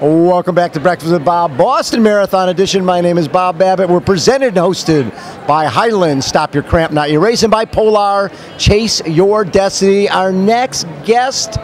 Welcome back to Breakfast with Bob, Boston Marathon Edition. My name is Bob Babbitt. We're presented and hosted by Highland, Stop Your Cramp, Not Your Race, and by Polar, Chase Your Destiny. Our next guest,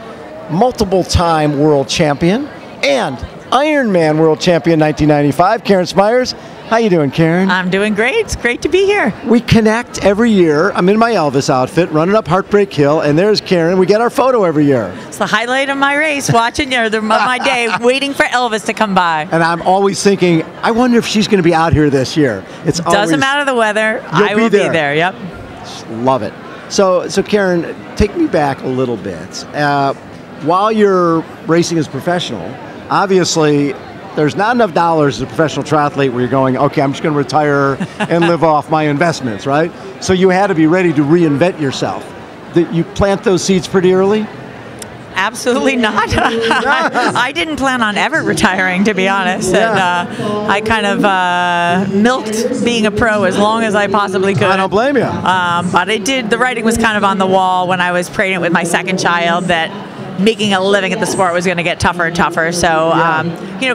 multiple-time world champion and Ironman World Champion 1995, Karen Smyers. How you doing, Karen? I'm doing great. It's great to be here. We connect every year. I'm in my Elvis outfit, running up Heartbreak Hill, and there's Karen. We get our photo every year. It's the highlight of my race, watching my day, waiting for Elvis to come by. And I'm always thinking, I wonder if she's going to be out here this year. Doesn't matter the weather. I will be there. Yep. Love it. So Karen, take me back a little bit. While you're racing as a professional, obviously, there's not enough dollars as a professional triathlete where you're going, okay, I'm just going to retire and live off my investments, right? So you had to be ready to reinvent yourself. Did you plant those seeds pretty early? Absolutely not. I didn't plan on ever retiring, to be honest. Yeah. And I kind of milked being a pro as long as I possibly could. I don't blame you. But the writing was kind of on the wall when I was pregnant with my second child that making a living at the sport was going to get tougher and tougher. So,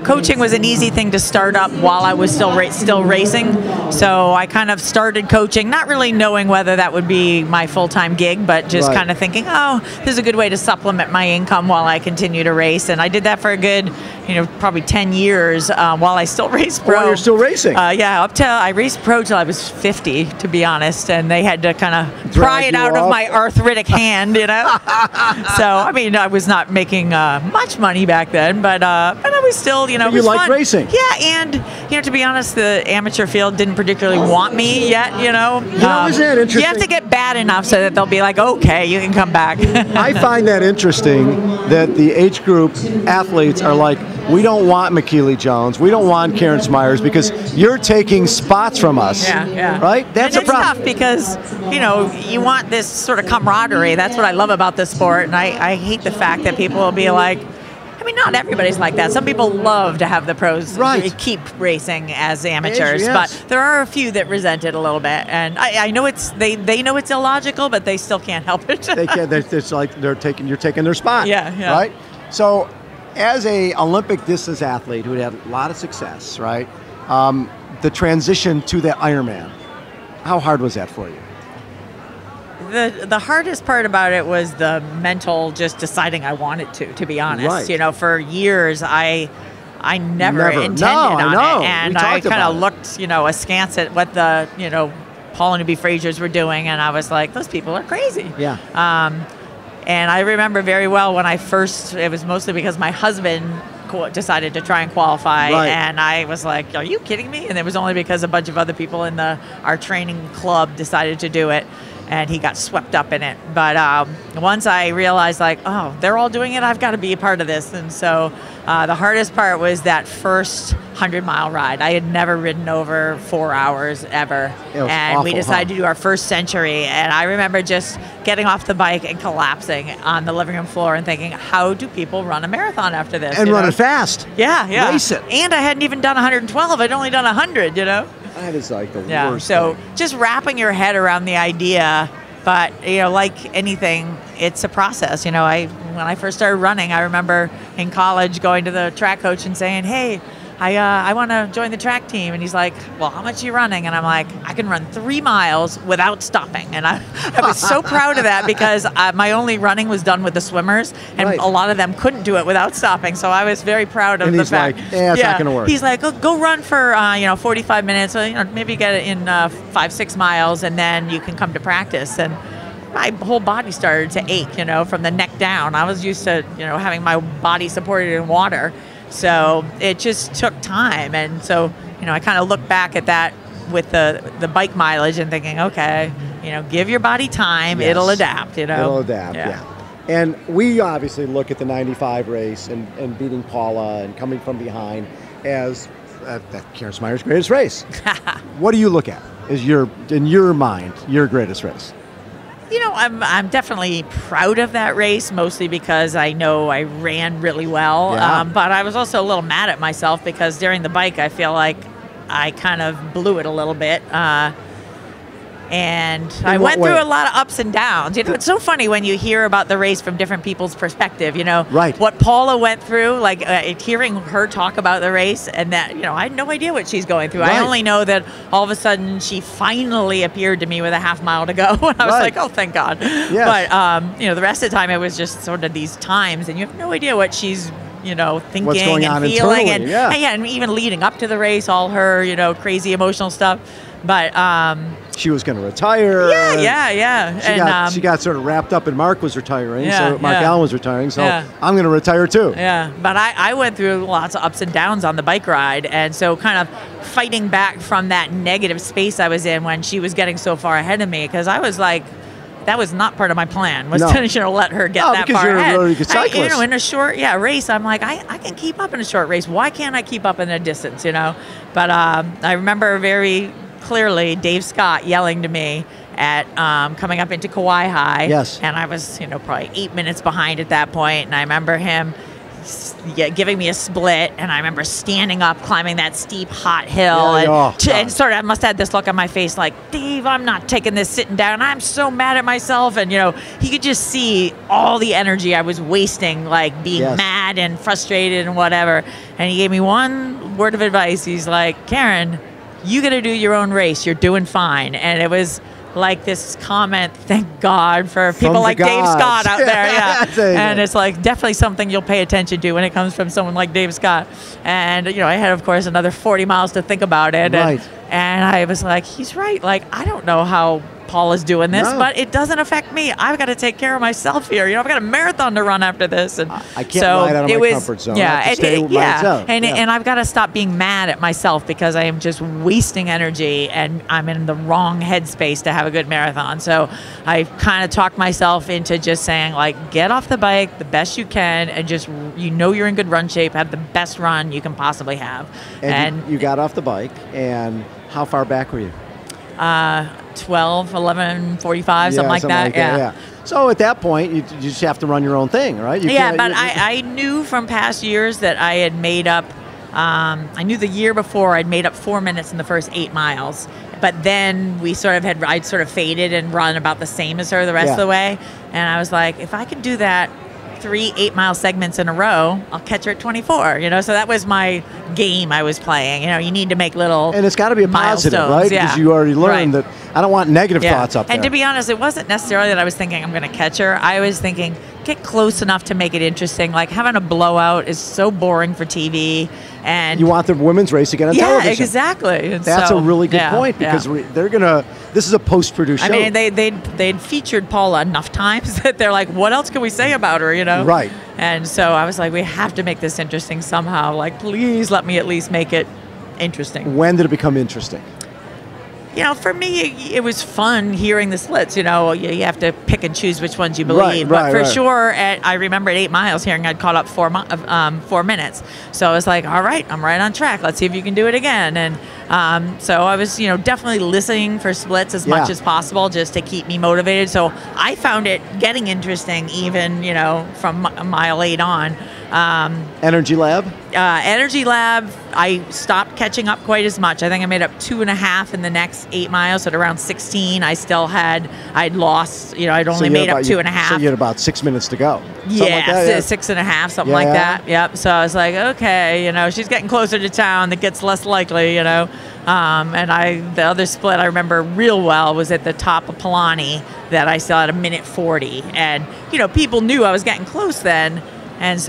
coaching was an easy thing to start up while I was still racing. So I kind of started coaching, not really knowing whether that would be my full-time gig, but just kind of thinking, oh, this is a good way to supplement my income while I continue to race. And I did that for a good, probably 10 years while I still raced pro. While you're still racing? Yeah, up till I raced pro till I was 50, to be honest. And they had to kind of pry it out of my arthritic hand, So, I mean, I was not making much money back then, but I was still, it was like fun. Racing. Yeah, and, to be honest, the amateur field didn't particularly want me yet, isn't that interesting? You have to get bad enough so that they'll be like, okay, you can come back. I find that interesting that the age group athletes are like, we don't want McKeely Jones, we don't want Karen Smyers because you're taking spots from us. Yeah. Right? That's a problem. Tough because, you want this sort of camaraderie. That's what I love about this sport, and I hate the fact that people will be like, I mean, not everybody's like that. Some people love to have the pros keep racing as amateurs, but there are a few that resent it a little bit. And I know they know it's illogical, but they still can't help it. They can't. It's like you're taking their spot. Yeah. Right. So, as a Olympic distance athlete who had a lot of success, right? The transition to that Ironman, how hard was that for you? The hardest part about it was the mental, just deciding I wanted to be honest. Right. For years, I never intended on it. And I kind of looked, askance at what the, Paul and Newby Frasers were doing, and I was like, those people are crazy. Yeah. And I remember very well when it was mostly because my husband decided to try and qualify, and I was like, are you kidding me? And it was only because a bunch of other people in our training club decided to do it, and he got swept up in it. But once I realized, like, oh, they're all doing it, I've got to be a part of this. And so the hardest part was that first 100-mile ride. I had never ridden over 4 hours ever. And we decided to do our first century. And I remember just getting off the bike and collapsing on the living room floor and thinking, how do people run a marathon after this? And run it fast. Yeah. Race it. And I hadn't even done 112. I'd only done 100, That is like the worst thing. Just wrapping your head around the idea, but like anything, it's a process. When I first started running, I remember in college going to the track coach and saying, hey, I want to join the track team. And he's like, well, how much are you running? And I'm like, I can run 3 miles without stopping. And I was so proud of that because my only running was done with the swimmers, and a lot of them couldn't do it without stopping. So I was very proud of the fact. Like, it's not going to work. He's like, go run for 45 minutes, maybe get it in 5-6 miles, and then you can come to practice. And my whole body started to ache, from the neck down. I was used to, having my body supported in water. So it just took time. And so, I kind of look back at that with the bike mileage and thinking, okay, give your body time. Yes. It'll adapt, It'll adapt, yeah. And we obviously look at the 95 race and beating Paula and coming from behind as Karen Smyers' greatest race. What do you look at as in your mind, your greatest race? I'm definitely proud of that race, mostly because I know I ran really well. Yeah. But I was also a little mad at myself because during the bike, I feel like I kind of blew it a little bit. And I went through a lot of ups and downs. You know, it's so funny when you hear about the race from different people's perspective, you know. Right. What Paula went through, like hearing her talk about the race, and that, you know, I had no idea what she's going through. I only know that all of a sudden she finally appeared to me with a half mile to go. And I was like, oh, thank God. Yes. But, you know, the rest of the time it was just sort of these times, and you have no idea what she's, you know, thinking and feeling. And even leading up to the race, all her, you know, crazy emotional stuff. But she was going to retire. Yeah. She got sort of wrapped up, and Mark was retiring. So Mark Allen was retiring. So I'm going to retire too. Yeah. But I went through lots of ups and downs on the bike ride, and so kind of fighting back from that negative space I was in when she was getting so far ahead of me, because I was like, that was not part of my plan, was to, you know, let her get that far ahead. You're a really good cyclist. You know, in a short race, I'm like, I can keep up in a short race. Why can't I keep up in a distance, you know? But I remember very clearly Dave Scott yelling to me at coming up into Kauai High. Yes. And I was, you know, probably 8 minutes behind at that point. And I remember him giving me a split, and I remember standing up, climbing that steep, hot hill, and sort of I must have had this look on my face like, Dave, I'm not taking this sitting down. I'm so mad at myself. And, you know, he could just see all the energy I was wasting, like being mad and frustrated and whatever. And he gave me one word of advice. He's like, Karen, you got to do your own race. You're doing fine. And it was like this comment, thank God for people like Dave Scott out there. And it's like definitely something you'll pay attention to when it comes from someone like Dave Scott. And, you know, I had, of course, another 40 miles to think about it. And I was like, he's right. Like, I don't know how Paul is doing this, but it doesn't affect me. I've got to take care of myself here. You know, I've got a marathon to run after this. And I can't ride out of my comfort zone. And I've got to stop being mad at myself because I am just wasting energy and I'm in the wrong headspace to have a good marathon. So I kind of talked myself into just saying, like, get off the bike the best you can and just, you know, you're in good run shape, have the best run you can possibly have. And you got off the bike, and how far back were you? 12, 11, 45, something like that. So at that point, you just have to run your own thing, right? I knew from past years that I had made up, I knew the year before I'd made up 4 minutes in the first 8 miles. But then I'd sort of faded and run about the same as her the rest of the way. And I was like, if I could do that 3 8-mile segments in a row, I'll catch her at 24, you know? So that was my game I was playing. You know, you need to make little And it's got to be a positive, right? Because you already learned that I don't want negative thoughts up there. And to be honest, it wasn't necessarily that I was thinking I'm going to catch her. I was thinking, get close enough to make it interesting. Like, having a blowout is so boring for TV. And you want the women's race to get on television. Yeah, exactly. And that's a really good point, because they're going to, this is a post-produced show. I mean, they'd featured Paula enough times that they're like, what else can we say about her, you know? Right. And so I was like, we have to make this interesting somehow. Like, please let me at least make it interesting. When did it become interesting? You know, for me, it was fun hearing the splits. You know, you have to pick and choose which ones you believe. But for sure, I remember at 8 miles hearing I'd caught up 4 minutes. So I was like, all right, I'm right on track. Let's see if you can do it again. And so I was, you know, definitely listening for splits as much as possible just to keep me motivated. So I found it getting interesting even, you know, from mile 8 on. Energy Lab? Energy Lab, I stopped catching up quite as much. I think I made up 2.5 in the next 8 miles. So at around 16, I'd lost, you know, I'd only made up 2.5. So you had about 6 minutes to go. Yeah, 6.5, something like that. Yep. So I was like, okay, you know, she's getting closer to town. That gets less likely, you know. And the other split I remember real well was at the top of Palani that I still had a minute 40. And, you know, people knew I was getting close then. And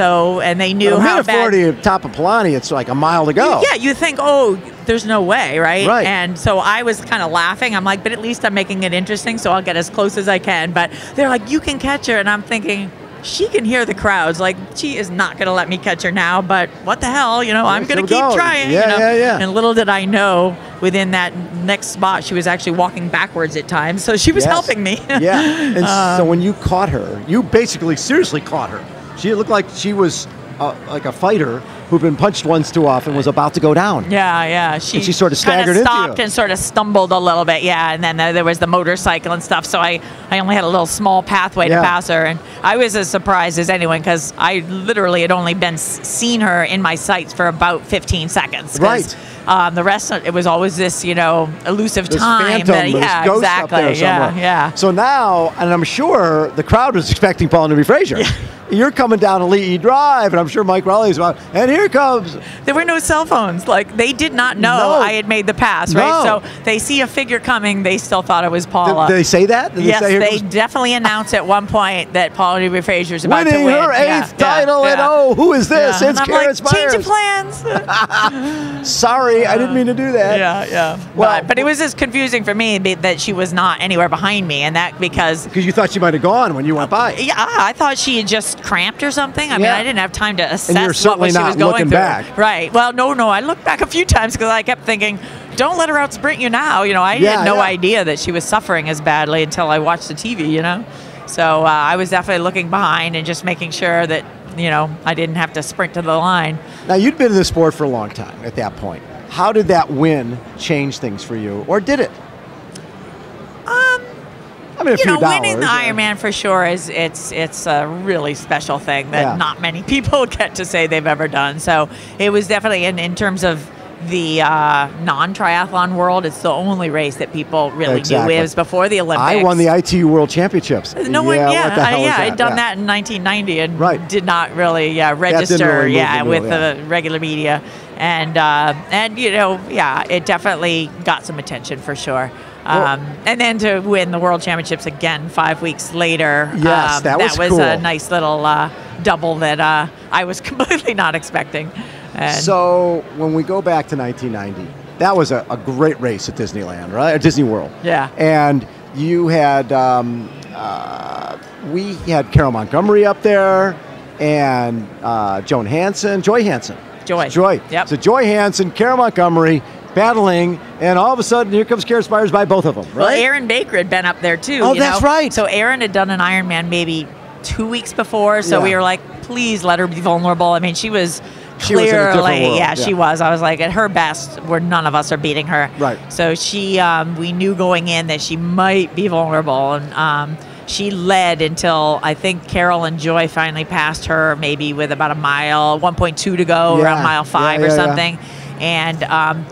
they knew how bad. Minute 40 at top of Palani, it's like a mile to go. Yeah, you think, oh, there's no way, right? Right. And so I was kind of laughing. I'm like, but at least I'm making it interesting, so I'll get as close as I can. But they're like, you can catch her. And I'm thinking, she can hear the crowds. Like, she is not going to let me catch her now, but what the hell? You know, I'm going to keep trying. Yeah, you know? yeah. And little did I know, within that next spot, she was actually walking backwards at times. So she was helping me. Yeah. And so when you caught her, you basically seriously caught her. She looked like she was like a fighter who'd been punched once too often, was about to go down. Yeah. She sort of staggered into you. Stopped and sort of stumbled a little bit, and then there was the motorcycle and stuff, so I only had a little small pathway to pass her, and I was as surprised as anyone because I literally had only seen her in my sights for about 15 seconds. Right. The rest, it was always this, elusive This time. phantom, this ghost up there somewhere. Yeah. So now, and I'm sure the crowd was expecting Paul Newby Fraser. Yeah. You're coming down Elite Drive, and I'm sure Mike Rowley's about, and here comes. There were no cell phones. Like, they did not know I had made the pass, right? No. So they see a figure coming. They still thought it was Paula. Did they say that? Did Yes, they they definitely announced at one point that Paula Newby Fraser's about to win. Winning her 8th title, and who is this? Yeah. It's and I'm Karen like, Smyers. change of plans. Sorry, I didn't mean to do that. Yeah. Well, but it was just confusing for me that she was not anywhere behind me, and that because you thought she might have gone when you went by. Yeah, I thought she had just cramped or something. I mean, I didn't have time to assess and you're certainly what she was not going looking through. back. Right. Well, no. I looked back a few times because I kept thinking, don't let her out sprint you now. I had no idea that she was suffering as badly until I watched the TV, So I was definitely looking behind and just making sure that, I didn't have to sprint to the line. Now, you'd been in the sport for a long time at that point. How did that win change things for you, or did it? I mean, a few dollars. Winning the Ironman for sure it's a really special thing that not many people get to say they've ever done. So it was definitely in terms of the non-triathlon world, it's the only race that people really knew. It was before the Olympics. I won the ITU World Championships. I'd done that in 1990 and did not really register with the regular media. And it definitely got some attention for sure. And then to win the World Championships again 5 weeks later, that was cool. A nice little double that I was completely not expecting. And so when we go back to 1990, that was a great race at Disneyland, right? At Disney World. Yeah. And you had, we had Carol Montgomery up there and Joy Hansen. Yep. So Joy Hansen, Carol Montgomery, battling, and all of a sudden, here comes Karen Smyers by both of them, right? Well, Aaron Baker had been up there, too. Oh, that's right. So Aaron had done an Ironman maybe 2 weeks before, so we were like, please let her be vulnerable. I mean, she was clearly, in a different world. She was. I was like, at her best, where none of us are beating her. Right. So she, we knew going in that she might be vulnerable, and she led until I think Carol and Joy finally passed her, maybe with about a mile, 1.2 to go, around mile 5 or something. And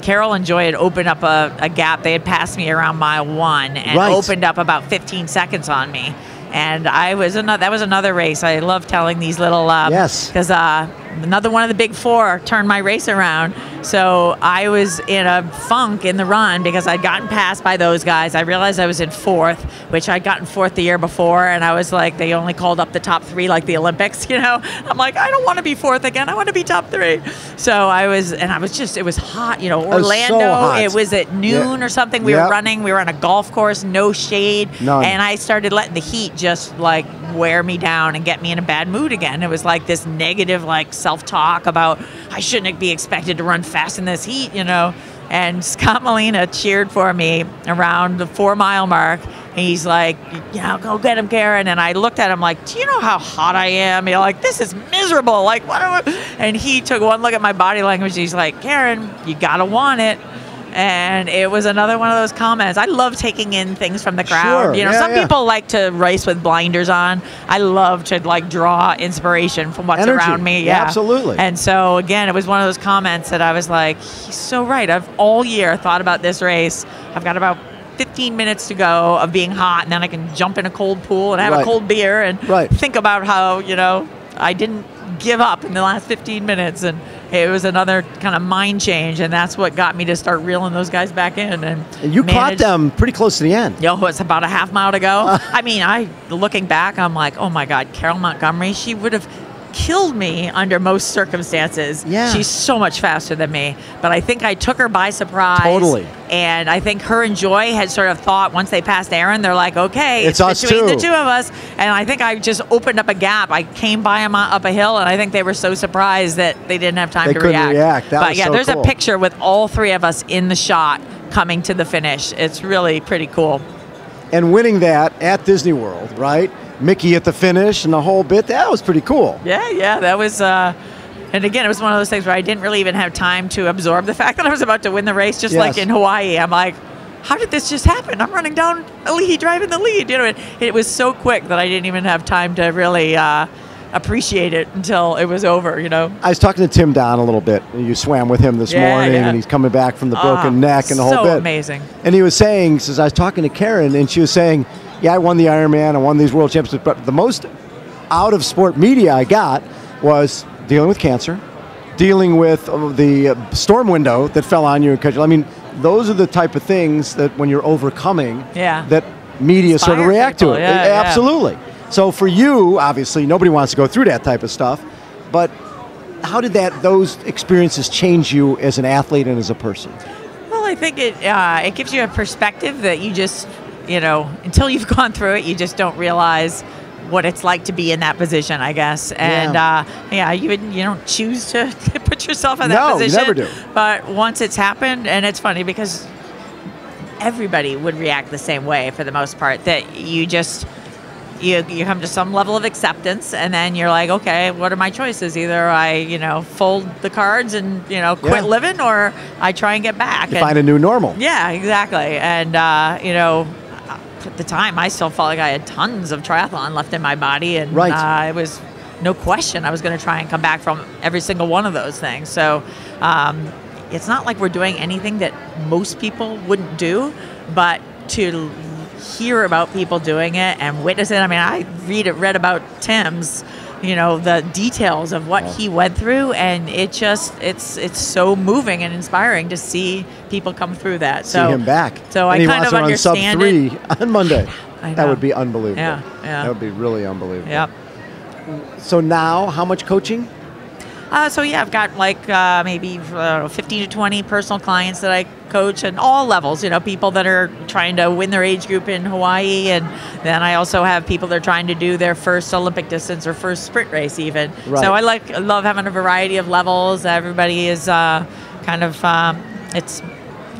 Carol and Joy had opened up a gap. They had passed me around mile 1 and opened up about 15 seconds on me. And that was another race. I love telling these little because another one of the big four turned my race around. So I was in a funk in the run because I'd gotten passed by those guys. I realized I was in 4th, which I'd gotten 4th the year before, and I was like, they only called up the top 3 like the Olympics, I'm like, I don't want to be 4th again. I want to be top 3. So it was hot, Orlando. It was at noon or something. We were running. We were on a golf course, no shade. None. And I started letting the heat just like wear me down and get me in a bad mood again. It was like this negative self-talk about I shouldn't be expected to run fast in this heat, And Scott Molina cheered for me around the 4 mile mark. He's like, go get him, Karen. And I looked at him like, do you know how hot I am? This is miserable. Like, what? And he took one look at my body language. He's like, Karen, you gotta want it. And it was another one of those comments. I love taking in things from the crowd. Sure. Some people like to race with blinders on. I love to draw inspiration from what's around me. Yeah, absolutely. And so again, it was one of those comments that I was like, he's so right. I've all year thought about this race. I've got about 15 minutes to go of being hot, and then I can jump in a cold pool and have a cold beer and think about how, I didn't give up in the last 15 minutes. And it was another kind of mind change, and that's what got me to start reeling those guys back in. And you caught them pretty close to the end. It's about a half mile to go. I mean, looking back, I'm like, oh my God, Carol Montgomery, she would have killed me under most circumstances. Yeah. She's so much faster than me. But I think I took her by surprise. Totally. And I think her and Joy had sort of thought once they passed Aaron, they're like, okay, it's us between too. the two of us. And I think I just opened up a gap. I came by them up a hill, and I think they were so surprised that they didn't have time to react. That was there's cool. a picture with all 3 of us in the shot coming to the finish. It's really pretty cool. And winning that at Disney World, right? Mickey at the finish and the whole bit, that was pretty cool. Yeah, that was, and again, it was one of those things where I didn't really even have time to absorb the fact that I was about to win the race, just like in Hawaii. I'm like, how did this just happen? I'm running down Ali'i Drive in the lead. It was so quick that I didn't even have time to really appreciate it until it was over, you know. I was talking to Tim Don a little bit. You swam with him this morning, and he's coming back from the broken neck and the whole bit. So amazing. And he was saying, since I was talking to Karen, and she was saying, yeah, I won the Ironman, I won these world championships, but the most out-of-sport media I got was dealing with cancer, dealing with the storm window that fell on you. I mean, those are the type of things that when you're overcoming, that media sort of react to it. Absolutely. So for you, obviously, nobody wants to go through that type of stuff, but how did those experiences change you as an athlete and as a person? Well, I think it gives you a perspective that you just, you know, until you've gone through it, you just don't realize what it's like to be in that position, I guess. And you don't choose to put yourself in that position. No, you never do. But once it's happened, and it's funny because everybody would react the same way for the most part, that you just, you come to some level of acceptance, and then you're like, okay, what are my choices? Either I, you know, fold the cards and, you know, quit living, or I try and get back. You find a new normal. Yeah, exactly. And, you know, at the time, I still felt like I had tons of triathlon left in my body, and it was no question I was going to try and come back from every single one of those things. So it's not like we're doing anything that most people wouldn't do, but to hear about people doing it and witness it. I mean, I read about Tim's, you know, the details of what he went through, and it's so moving and inspiring to see people come through that. See him back. So I kind of understand sub 3 on Monday. That would be unbelievable. Yeah. That would be really unbelievable. Yep. So now, how much coaching? I've got like maybe 15 to 20 personal clients that I coach at all levels. You know, people that are trying to win their age group in Hawaii, and then I also have people that are trying to do their first Olympic distance or first sprint race even. Right. So I love having a variety of levels. Everybody is it's,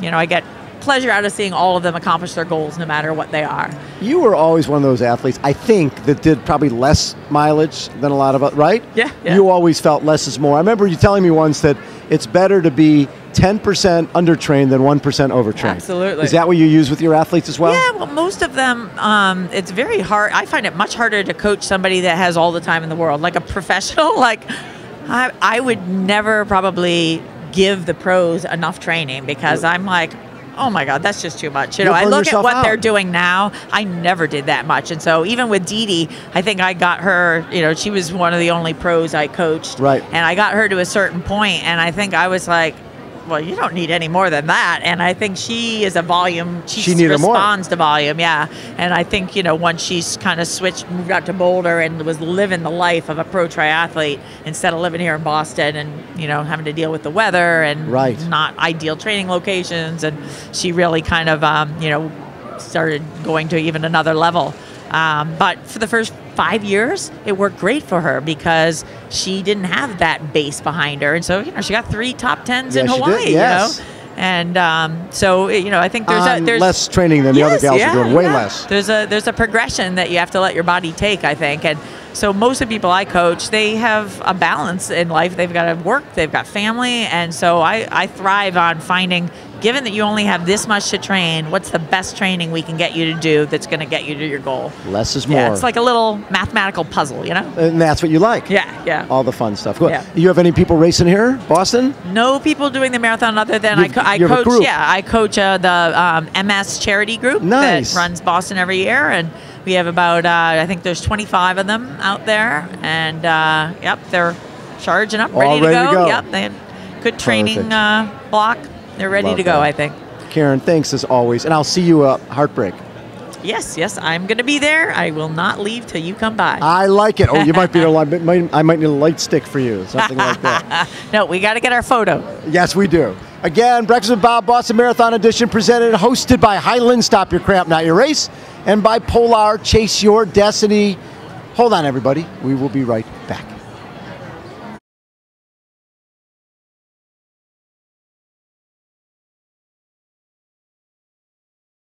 you know, I get pleasure out of seeing all of them accomplish their goals no matter what they are. You were always one of those athletes, I think, that did probably less mileage than a lot of us, right? Yeah. You always felt less is more. I remember you telling me once that it's better to be 10% undertrained than 1% overtrained. Absolutely. Is that what you use with your athletes as well? Yeah, well, most of them, it's very hard. I find it much harder to coach somebody that has all the time in the world. Like a professional, like I would never probably give the pros enough training, because I'm like, oh my God, that's just too much. You know, I look at what they're doing now. I never did that much. And so even with Dee Dee, I think I got her, you know, she was one of the only pros I coached. Right. And I got her to a certain point, and I think I was like, well, you don't need any more than that. And I think she is a volume. She responds to volume, yeah. And I think, you know, once she's kind of moved out to Boulder and was living the life of a pro triathlete instead of living here in Boston and, you know, having to deal with the weather and not ideal training locations. And she really kind of, you know, started going to even another level. But for the first 5 years, it worked great for her because she didn't have that base behind her. And so, you know, she got 3 top 10s in Hawaii, you know. And so, you know, I think there's less training than the other gals are doing, way less. There's a progression that you have to let your body take, I think. And so most of the people I coach, they have a balance in life. They've got to work, they've got family. And so I thrive on finding, given that you only have this much to train, what's the best training we can get you to do that's going to get you to your goal? Less is more. Yeah, it's like a little mathematical puzzle, you know? And that's what you like. Yeah. All the fun stuff. Cool. Yeah. You have any people racing here, Boston? No people doing the marathon other than I coach. Yeah, I coach the MS charity group that runs Boston every year, and we have about I think there's 25 of them out there, and they're charging up, ready to go. Yep, they had good training block. They're ready to go, I think. Karen, thanks as always, and I'll see you at Heartbreak. Yes, I'm going to be there. I will not leave till you come by. I like it. Oh, you might be I might need a light stick for you, something like that. No, we got to get our photo. Yes, we do. Again, Breakfast with Bob, Boston Marathon Edition, hosted by Highland, Stop Your Cramp, Not Your Race, and by Polar, Chase Your Destiny. Hold on, everybody. We will be right back.